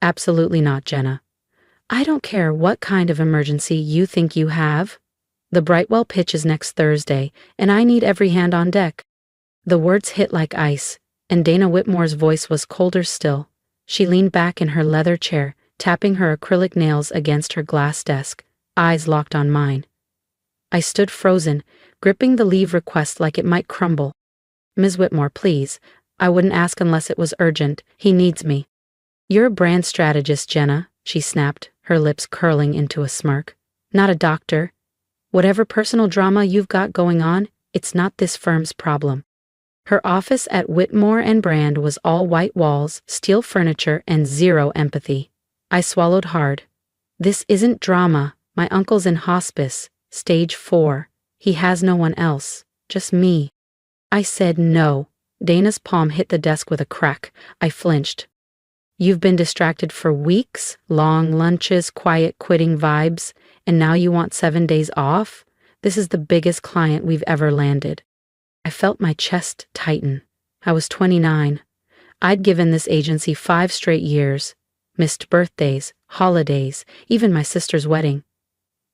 Absolutely not, Jenna. I don't care what kind of emergency you think you have. The Brightwell pitch is next Thursday, and I need every hand on deck. The words hit like ice, and Dana Whitmore's voice was colder still. She leaned back in her leather chair, tapping her acrylic nails against her glass desk, eyes locked on mine. I stood frozen, gripping the leave request like it might crumble. Ms. Whitmore, please. I wouldn't ask unless it was urgent. He needs me. You're a brand strategist, Jenna, she snapped, her lips curling into a smirk. Not a doctor. Whatever personal drama you've got going on, it's not this firm's problem. Her office at Whitmore and Brand was all white walls, steel furniture, and zero empathy. I swallowed hard. This isn't drama. My uncle's in hospice, stage 4. He has no one else, just me. I said no. Dana's palm hit the desk with a crack. I flinched. You've been distracted for weeks, long lunches, quiet quitting vibes, and now you want 7 days off? This is the biggest client we've ever landed. I felt my chest tighten. I was 29. I'd given this agency 5 straight years, missed birthdays, holidays, even my sister's wedding.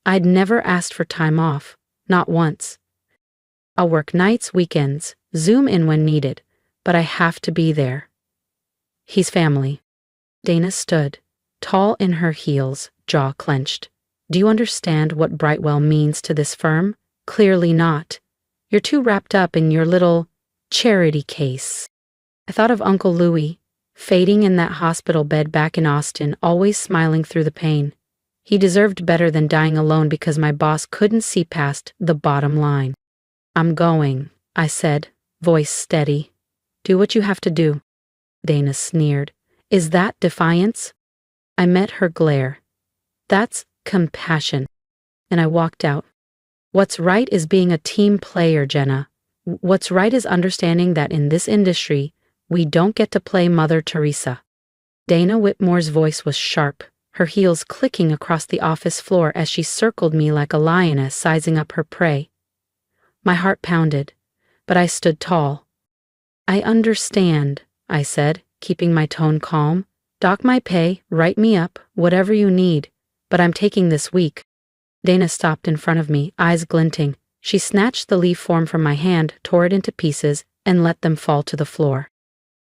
I'd never asked for time off, not once. I'll work nights, weekends, zoom in when needed, but I have to be there. He's family. Dana stood, tall in her heels, jaw clenched. Do you understand what Brightwell means to this firm? Clearly not. You're too wrapped up in your little charity case. I thought of Uncle Louis, fading in that hospital bed back in Austin, always smiling through the pain. He deserved better than dying alone because my boss couldn't see past the bottom line. I'm going, I said, voice steady. Do what you have to do. Dana sneered. Is that defiance? I met her glare. That's compassion. And I walked out. What's right is being a team player, Jenna. What's right is understanding that in this industry, we don't get to play Mother Teresa. Dana Whitmore's voice was sharp, her heels clicking across the office floor as she circled me like a lioness sizing up her prey. My heart pounded, but I stood tall. I understand, I said, keeping my tone calm. Dock my pay, write me up, whatever you need, but I'm taking this week. Dana stopped in front of me, eyes glinting. She snatched the leave form from my hand, tore it into pieces, and let them fall to the floor.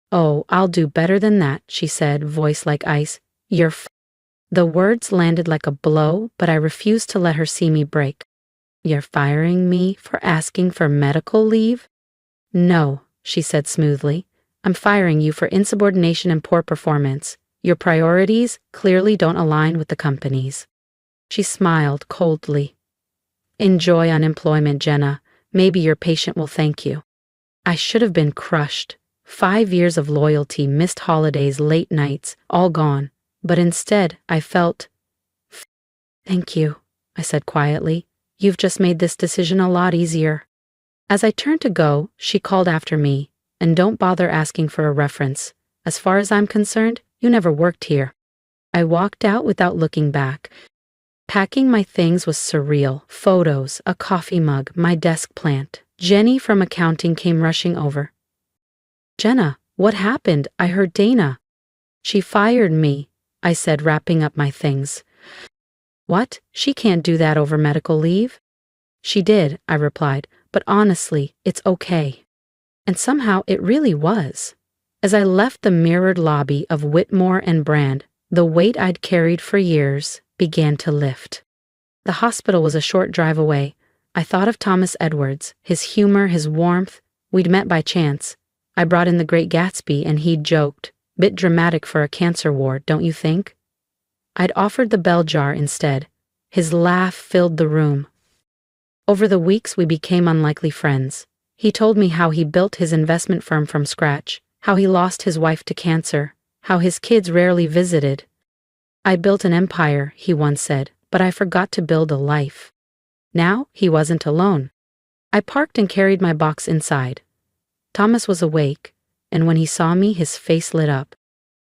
Oh, I'll do better than that, she said, voice like ice. The words landed like a blow, but I refused to let her see me break. You're firing me for asking for medical leave? No, she said smoothly. I'm firing you for insubordination and poor performance. Your priorities clearly don't align with the company's. She smiled coldly. Enjoy unemployment, Jenna. Maybe your patient will thank you. I should have been crushed. 5 years of loyalty, missed holidays, late nights, all gone. But instead, I felt... Thank you, I said quietly. You've just made this decision a lot easier. As I turned to go, she called after me, and don't bother asking for a reference. As far as I'm concerned, you never worked here. I walked out without looking back. Packing my things was surreal. Photos, a coffee mug, my desk plant. Jenny from accounting came rushing over. Jenna, what happened? I heard Dana. She fired me, I said, wrapping up my things. What? She can't do that over medical leave? She did, I replied, but honestly, it's okay. And somehow it really was. As I left the mirrored lobby of Whitmore and Brand, the weight I'd carried for years began to lift. The hospital was a short drive away. I thought of Thomas Edwards, his humor, his warmth. We'd met by chance. I brought in The Great Gatsby and he'd joked, bit dramatic for a cancer ward, don't you think? I'd offered the bell jar instead. His laugh filled the room. Over the weeks we became unlikely friends. He told me how he built his investment firm from scratch, how he lost his wife to cancer, how his kids rarely visited. I built an empire, he once said, but I forgot to build a life. Now he wasn't alone. I parked and carried my box inside. Thomas was awake, and when he saw me, his face lit up.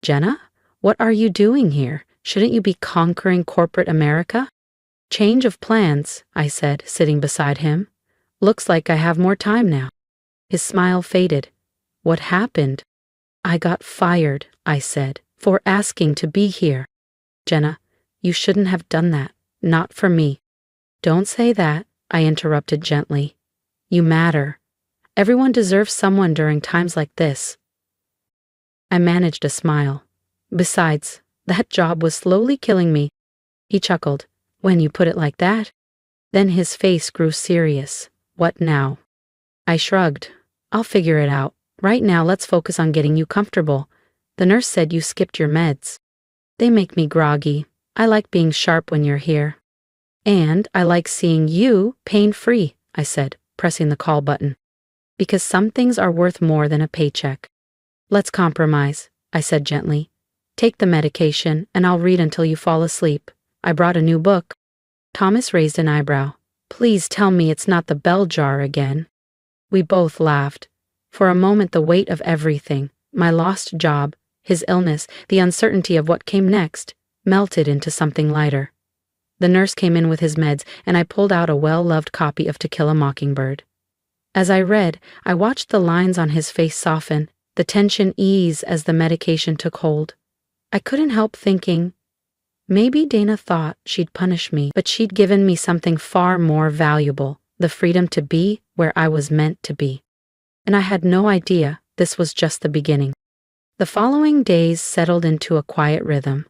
Jenna, what are you doing here? Shouldn't you be conquering corporate America? Change of plans, I said, sitting beside him. Looks like I have more time now. His smile faded. What happened? I got fired, I said, for asking to be here. Jenna, you shouldn't have done that. Not for me. Don't say that, I interrupted gently. You matter. Everyone deserves someone during times like this. I managed a smile. Besides, that job was slowly killing me. He chuckled. When you put it like that? Then his face grew serious. What now? I shrugged. I'll figure it out. Right now, let's focus on getting you comfortable. The nurse said you skipped your meds. They make me groggy. I like being sharp when you're here. And I like seeing you pain-free, I said, pressing the call button. Because some things are worth more than a paycheck. Let's compromise, I said gently. Take the medication, and I'll read until you fall asleep. I brought a new book. Thomas raised an eyebrow. Please tell me it's not the bell jar again. We both laughed. For a moment the weight of everything, my lost job, his illness, the uncertainty of what came next, melted into something lighter. The nurse came in with his meds, and I pulled out a well-loved copy of To Kill a Mockingbird. As I read, I watched the lines on his face soften, the tension ease as the medication took hold. I couldn't help thinking, maybe Dana thought she'd punish me, but she'd given me something far more valuable, the freedom to be where I was meant to be. And I had no idea this was just the beginning. The following days settled into a quiet rhythm.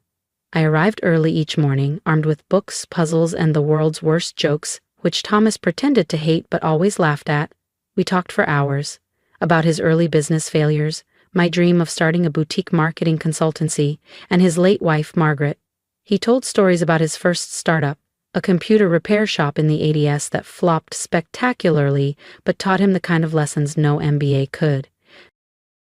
I arrived early each morning, armed with books, puzzles, and the world's worst jokes, which Thomas pretended to hate but always laughed at. We talked for hours, about his early business failures, my dream of starting a boutique marketing consultancy, and his late wife, Margaret. He told stories about his first startup, a computer repair shop in the 80s that flopped spectacularly but taught him the kind of lessons no MBA could.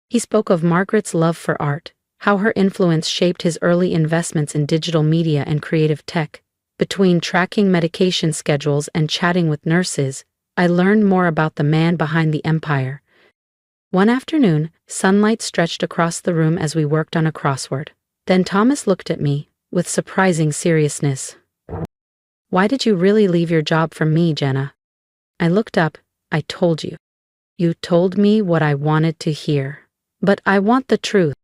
He spoke of Margaret's love for art, how her influence shaped his early investments in digital media and creative tech. Between tracking medication schedules and chatting with nurses, I learned more about the man behind the empire. One afternoon, sunlight stretched across the room as we worked on a crossword. Then Thomas looked at me, with surprising seriousness. Why did you really leave your job for me, Jenna? I looked up. I told you. You told me what I wanted to hear. But I want the truth.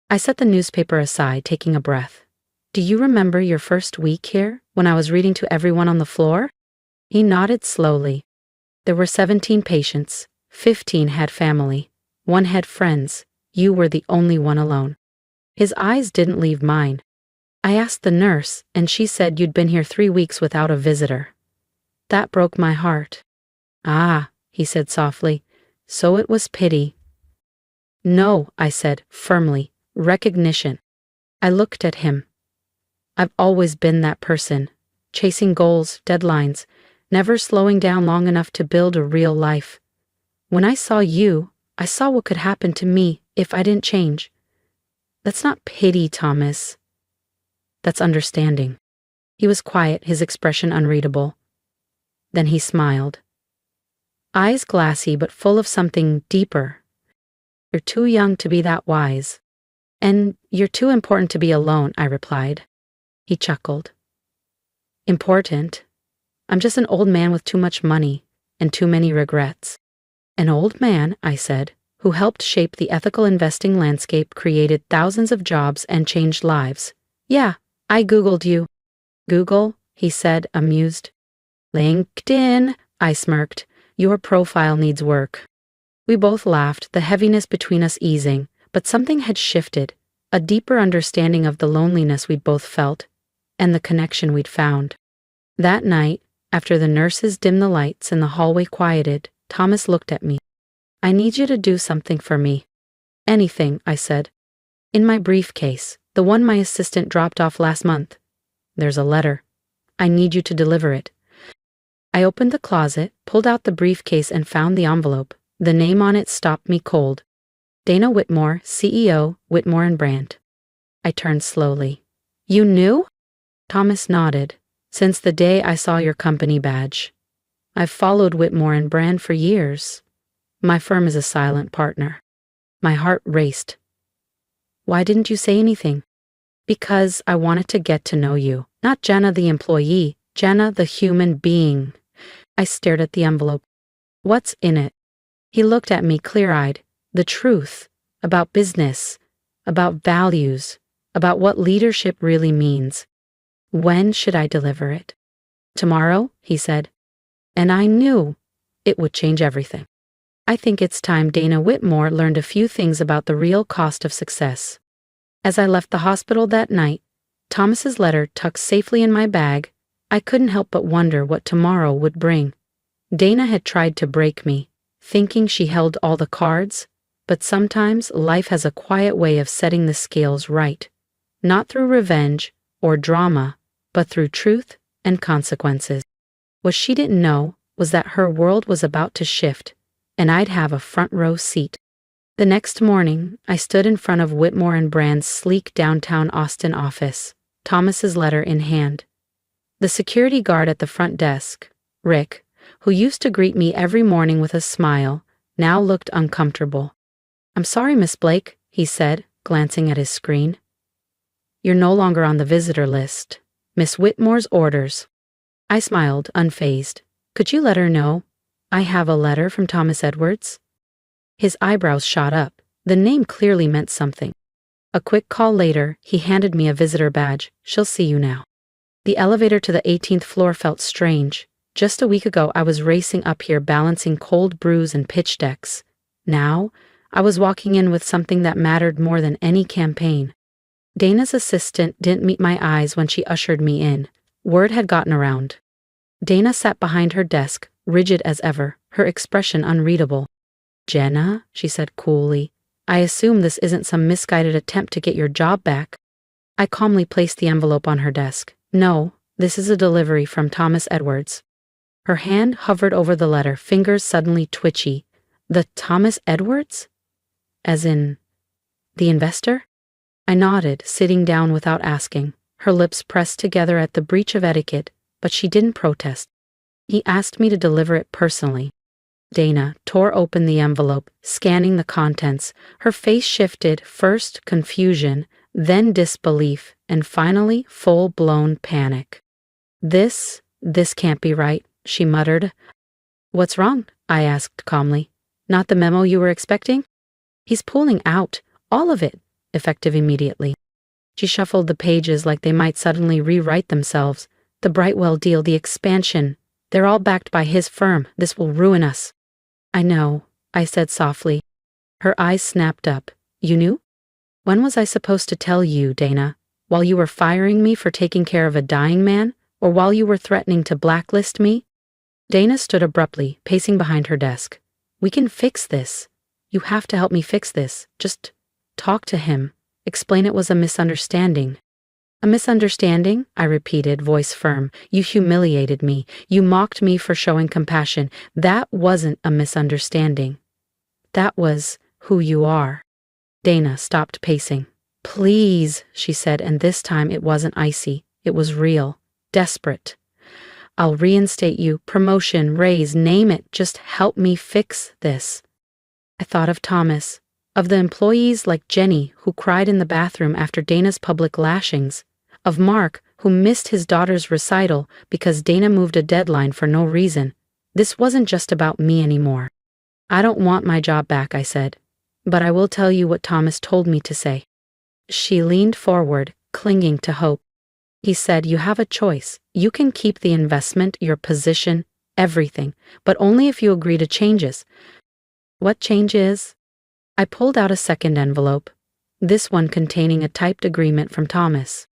I set the newspaper aside, taking a breath. Do you remember your first week here, when I was reading to everyone on the floor? He nodded slowly. There were 17 patients. 15 had family. 1 had friends. You were the only one alone. His eyes didn't leave mine. I asked the nurse, and she said you'd been here 3 weeks without a visitor. That broke my heart. Ah, he said softly. So it was pity. No, I said, firmly. Recognition. I looked at him. I've always been that person, chasing goals, deadlines, never slowing down long enough to build a real life. When I saw you, I saw what could happen to me if I didn't change. That's not pity, Thomas. That's understanding. He was quiet, his expression unreadable. Then he smiled. Eyes glassy but full of something deeper. You're too young to be that wise. And you're too important to be alone, I replied. He chuckled. Important? I'm just an old man with too much money and too many regrets. An old man, I said, who helped shape the ethical investing landscape, created thousands of jobs, and changed lives. Yeah, I Googled you. Google, he said, amused. LinkedIn, I smirked. Your profile needs work. We both laughed, the heaviness between us easing, but something had shifted, a deeper understanding of the loneliness we'd both felt, and the connection we'd found. That night, after the nurses dimmed the lights and the hallway quieted, Thomas looked at me. I need you to do something for me. Anything, I said. In my briefcase, the one my assistant dropped off last month, there's a letter. I need you to deliver it. I opened the closet, pulled out the briefcase, and found the envelope. The name on it stopped me cold. Dana Whitmore, CEO, Whitmore & Brandt. I turned slowly. You knew? Thomas nodded. Since the day I saw your company badge. I've followed Whitmore & Brandt for years. My firm is a silent partner. My heart raced. Why didn't you say anything? Because I wanted to get to know you. Not Jenna the employee, Jenna the human being. I stared at the envelope. What's in it? He looked at me clear-eyed. The truth. About business. About values. about what leadership really means. When should I deliver it? Tomorrow, he said. And I knew it would change everything. I think it's time Dana Whitmore learned a few things about the real cost of success. As I left the hospital that night, Thomas's letter tucked safely in my bag, I couldn't help but wonder what tomorrow would bring. Dana had tried to break me, thinking she held all the cards, but sometimes life has a quiet way of setting the scales right, not through revenge or drama, but through truth and consequences. What she didn't know was that her world was about to shift, and I'd have a front row seat. The next morning, I stood in front of Whitmore and Brand's sleek downtown Austin office, Thomas's letter in hand. The security guard at the front desk, Rick, who used to greet me every morning with a smile, now looked uncomfortable. "I'm sorry, Miss Blake," he said, glancing at his screen. "You're no longer on the visitor list. Miss Whitmore's orders." I smiled, unfazed. "Could you let her know I have a letter from Thomas Edwards?" His eyebrows shot up. The name clearly meant something. A quick call later, he handed me a visitor badge. "She'll see you now." The elevator to the 18th floor felt strange. Just a week ago, I was racing up here balancing cold brews and pitch decks. Now, I was walking in with something that mattered more than any campaign. Dana's assistant didn't meet my eyes when she ushered me in. Word had gotten around. Dana sat behind her desk, rigid as ever, her expression unreadable. "Jenna," she said coolly, "I assume this isn't some misguided attempt to get your job back." I calmly placed the envelope on her desk. "No, this is a delivery from Thomas Edwards." Her hand hovered over the letter, fingers suddenly twitchy. "The Thomas Edwards? As in, the investor?" I nodded, sitting down without asking. Her lips pressed together at the breach of etiquette, but she didn't protest. "He asked me to deliver it personally." Dana tore open the envelope, scanning the contents. Her face shifted, first confusion, then disbelief, and finally full-blown panic. This can't be right," she muttered. "What's wrong?" I asked calmly. "Not the memo you were expecting?" "He's pulling out, all of it, effective immediately." She shuffled the pages like they might suddenly rewrite themselves. "The Brightwell deal, the expansion, they're all backed by his firm. This will ruin us." "I know," I said softly. Her eyes snapped up. "You knew? When was I supposed to tell you, Dana? While you were firing me for taking care of a dying man? Or while you were threatening to blacklist me?" Dana stood abruptly, pacing behind her desk. "We can fix this. You have to help me fix this. Just talk to him. Explain it was a misunderstanding." "A misunderstanding?" I repeated, voice firm. "You humiliated me. You mocked me for showing compassion. That wasn't a misunderstanding. That was who you are." Dana stopped pacing. "Please," she said, and this time it wasn't icy. It was real, desperate. "I'll reinstate you, promotion, raise, name it. Just help me fix this." I thought of Thomas, of the employees like Jenny who cried in the bathroom after Dana's public lashings, of Mark who missed his daughter's recital because Dana moved a deadline for no reason. This wasn't just about me anymore. "I don't want my job back," I said, "but I will tell you what Thomas told me to say." She leaned forward, clinging to hope. "He said you have a choice. You can keep the investment, your position, everything, but only if you agree to changes." "What changes?" I pulled out a second envelope, this one containing a typed agreement from Thomas.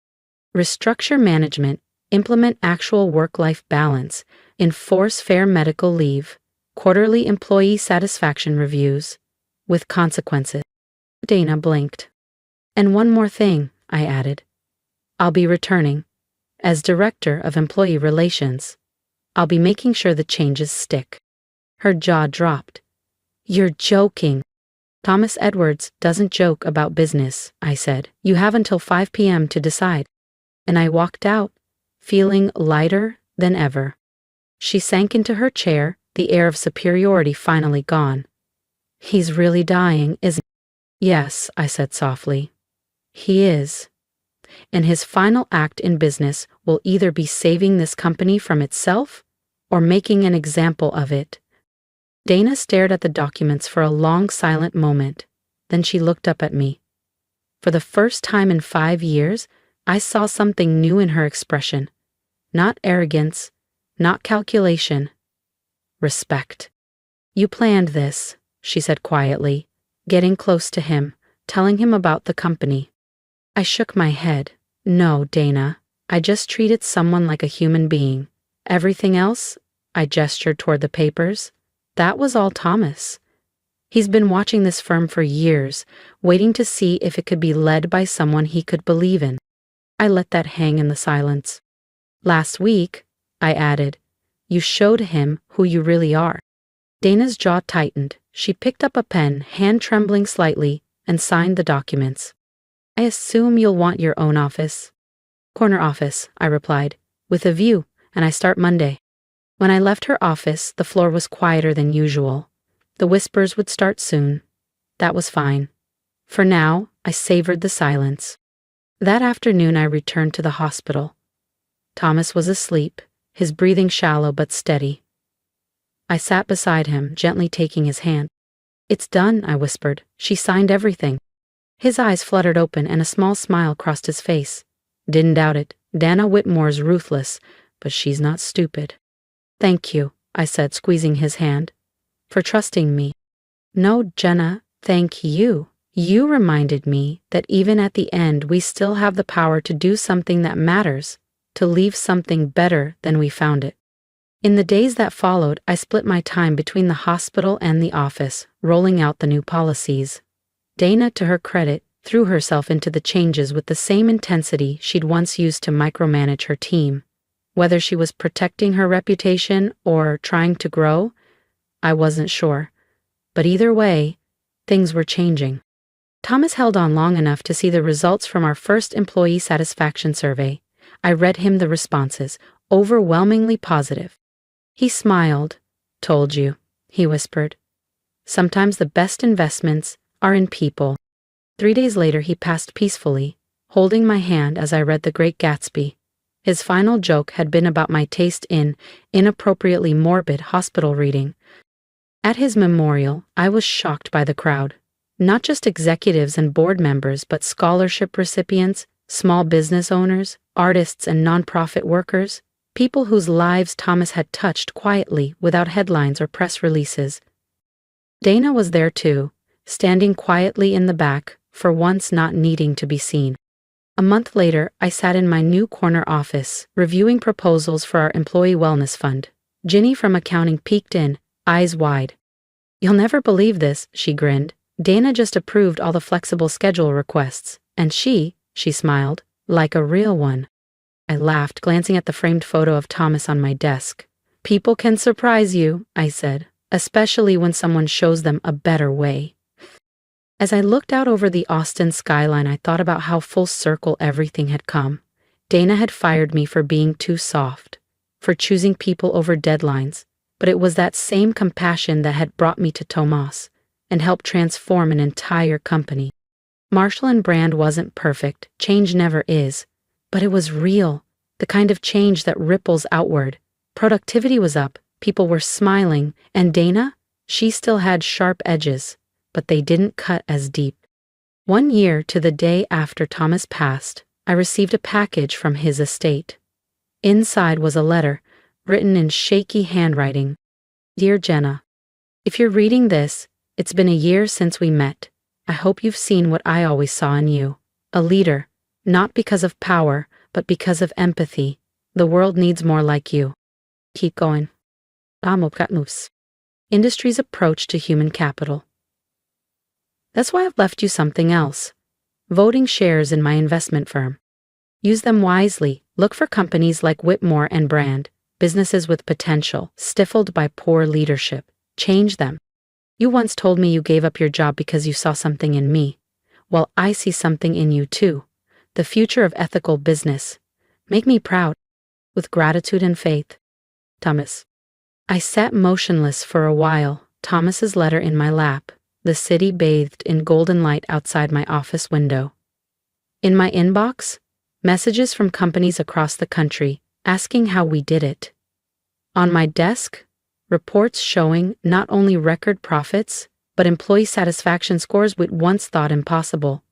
"Restructure management, implement actual work-life balance, enforce fair medical leave, quarterly employee satisfaction reviews, with consequences." Dana blinked. "And one more thing," I added. "I'll be returning. As Director of Employee Relations, I'll be making sure the changes stick." Her jaw dropped. "You're joking." "Thomas Edwards doesn't joke about business," I said. "You have until 5 p.m. to decide." And I walked out, feeling lighter than ever. She sank into her chair, the air of superiority finally gone. "He's really dying, isn't he?" "Yes," I said softly. "He is. And his final act in business will either be saving this company from itself or making an example of it." Dana stared at the documents for a long silent moment. Then she looked up at me. For the first time in 5 years, I saw something new in her expression. Not arrogance, not calculation. Respect. You planned this, she said quietly, getting close to him, telling him about the company. I shook my head. No, Dana, I just treated someone like a human being. Everything else, I gestured toward the papers, that was all Thomas. He's been watching this firm for years, waiting to see if it could be led by someone he could believe in. I let that hang in the silence. Last week, I added, you showed him who you really are. Dana's jaw tightened. She picked up a pen, hand trembling slightly, and signed the documents. I assume you'll want your own office. Corner office, I replied, with a view, and I start Monday. When I left her office, the floor was quieter than usual. The whispers would start soon. That was fine. For now, I savored the silence. That afternoon I returned to the hospital. Thomas was asleep, his breathing shallow but steady. I sat beside him, gently taking his hand. It's done, I whispered. She signed everything. His eyes fluttered open and a small smile crossed his face. Didn't doubt it. Dana Whitmore's ruthless, but she's not stupid. Thank you, I said, squeezing his hand. For trusting me. No, Jenna, thank you. You reminded me that even at the end we still have the power to do something that matters, to leave something better than we found it. In the days that followed, I split my time between the hospital and the office, rolling out the new policies. Dana, to her credit, threw herself into the changes with the same intensity she'd once used to micromanage her team. Whether she was protecting her reputation or trying to grow, I wasn't sure. But either way, things were changing. Thomas held on long enough to see the results from our first employee satisfaction survey. I read him the responses, overwhelmingly positive. He smiled. Told you, he whispered. Sometimes the best investments are in people. 3 days later he passed peacefully, holding my hand as I read The Great Gatsby. His final joke had been about my taste in inappropriately morbid hospital reading. At his memorial, I was shocked by the crowd. Not just executives and board members, but scholarship recipients, small business owners, artists and nonprofit workers, people whose lives Thomas had touched quietly without headlines or press releases. Dana was there too, standing quietly in the back, for once not needing to be seen. A month later, I sat in my new corner office, reviewing proposals for our employee wellness fund. Ginny from accounting peeked in, eyes wide. You'll never believe this, she grinned. Dana just approved all the flexible schedule requests, and she smiled, like a real one. I laughed, glancing at the framed photo of Thomas on my desk. People can surprise you, I said, especially when someone shows them a better way. As I looked out over the Austin skyline, I thought about how full circle everything had come. Dana had fired me for being too soft, for choosing people over deadlines, but it was that same compassion that had brought me to Tomas and helped transform an entire company. Marshall & Brand wasn't perfect, change never is, but it was real, the kind of change that ripples outward. Productivity was up, people were smiling, and Dana, she still had sharp edges, but they didn't cut as deep. 1 year to the day after Thomas passed, I received a package from his estate. Inside was a letter, written in shaky handwriting. Dear Jenna, if you're reading this, it's been a year since we met. I hope you've seen what I always saw in you. A leader, not because of power, but because of empathy. The world needs more like you. Keep going. Industry's approach to human capital. That's why I've left you something else. Voting shares in my investment firm. Use them wisely. Look for companies like Whitmore and Brand, businesses with potential, stifled by poor leadership. Change them. You once told me you gave up your job because you saw something in me. Well, I see something in you too. The future of ethical business. Make me proud. With gratitude and faith. Thomas. I sat motionless for a while, Thomas's letter in my lap, the city bathed in golden light outside my office window. In my inbox, messages from companies across the country asking how we did it. On my desk, reports showing not only record profits, but employee satisfaction scores we'd once thought impossible.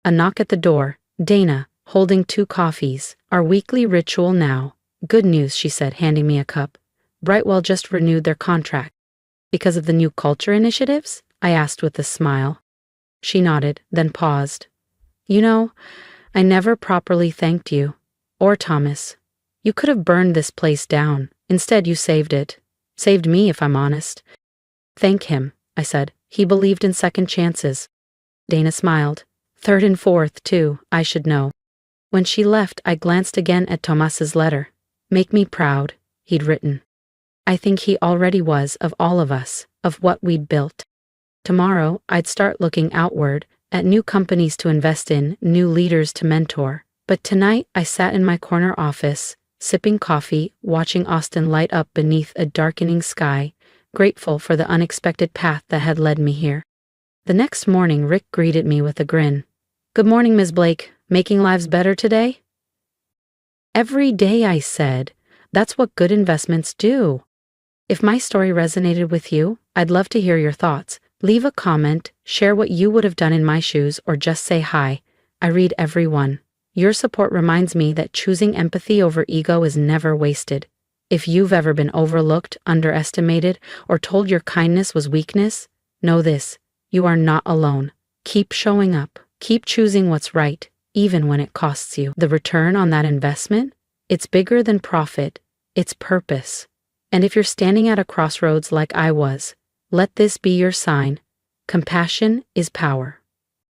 A knock at the door. Dana, holding 2 coffees. Our weekly ritual now. Good news, she said, handing me a cup. Brightwell just renewed their contract. Because of the new culture initiatives? I asked with a smile. She nodded, then paused. You know, I never properly thanked you. Or Thomas. You could have burned this place down. Instead, you saved it. Saved me, if I'm honest. Thank him, I said. He believed in second chances. Dana smiled. Third and fourth, too, I should know. When she left, I glanced again at Tomas's letter. Make me proud, he'd written. I think he already was, of all of us, of what we'd built. Tomorrow, I'd start looking outward, at new companies to invest in, new leaders to mentor. But tonight, I sat in my corner office, sipping coffee, watching Austin light up beneath a darkening sky, grateful for the unexpected path that had led me here. The next morning, Rick greeted me with a grin. Good morning, Ms. Blake. Making lives better today? Every day, I said. That's what good investments do. If my story resonated with you, I'd love to hear your thoughts. Leave a comment, share what you would have done in my shoes, or just say hi. I read every one. Your support reminds me that choosing empathy over ego is never wasted. If you've ever been overlooked, underestimated, or told your kindness was weakness, know this, you are not alone. Keep showing up. Keep choosing what's right, even when it costs you. The return on that investment? It's bigger than profit. It's purpose. And if you're standing at a crossroads like I was, let this be your sign. Compassion is power.